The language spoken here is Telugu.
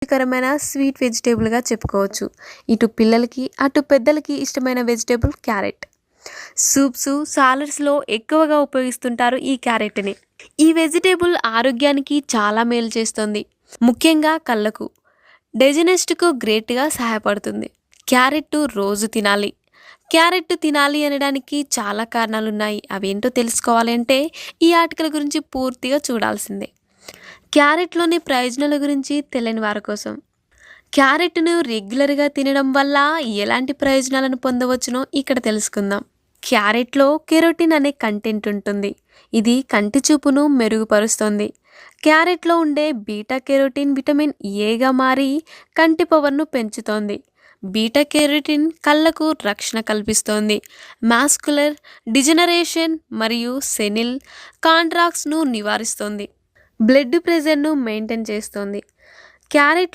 రుచికరమైన స్వీట్ వెజిటేబుల్గా చెప్పుకోవచ్చు. ఇటు పిల్లలకి అటు పెద్దలకి ఇష్టమైన వెజిటేబుల్ క్యారెట్. సూప్స్, సాలడ్స్లో ఎక్కువగా ఉపయోగిస్తుంటారు ఈ క్యారెట్ని. ఈ వెజిటేబుల్ ఆరోగ్యానికి చాలా మేలు చేస్తుంది, ముఖ్యంగా కళ్ళకు. డైజెస్ట్కు గ్రేట్గా సహాయపడుతుంది. క్యారెట్ రోజు తినాలి. క్యారెట్ తినాలి అనడానికి చాలా కారణాలున్నాయి. అవేంటో తెలుసుకోవాలి అంటే ఈ ఆర్టికల్ గురించి పూర్తిగా చూడాల్సిందే. క్యారెట్లోని ప్రయోజనాల గురించి తెలియని వారి కోసం. క్యారెట్ను రెగ్యులర్గా తినడం వల్ల ఎలాంటి ప్రయోజనాలను పొందవచ్చునో ఇక్కడ తెలుసుకుందాం. క్యారెట్లో కెరోటిన్ అనే కంటెంట్ ఉంటుంది. ఇది కంటి చూపును మెరుగుపరుస్తుంది. క్యారెట్లో ఉండే బీటా కెరోటిన్ విటమిన్ ఏగా మారి కంటి పవర్ను పెంచుతోంది. బీటా కెరోటిన్ కళ్ళకు రక్షణ కల్పిస్తోంది. మాస్కులర్ డిజనరేషన్ మరియు సెనిల్ కాంట్రాక్ట్స్ను నివారిస్తుంది. బ్లడ్ ప్రెషర్ను మెయింటైన్ చేస్తుంది. క్యారెట్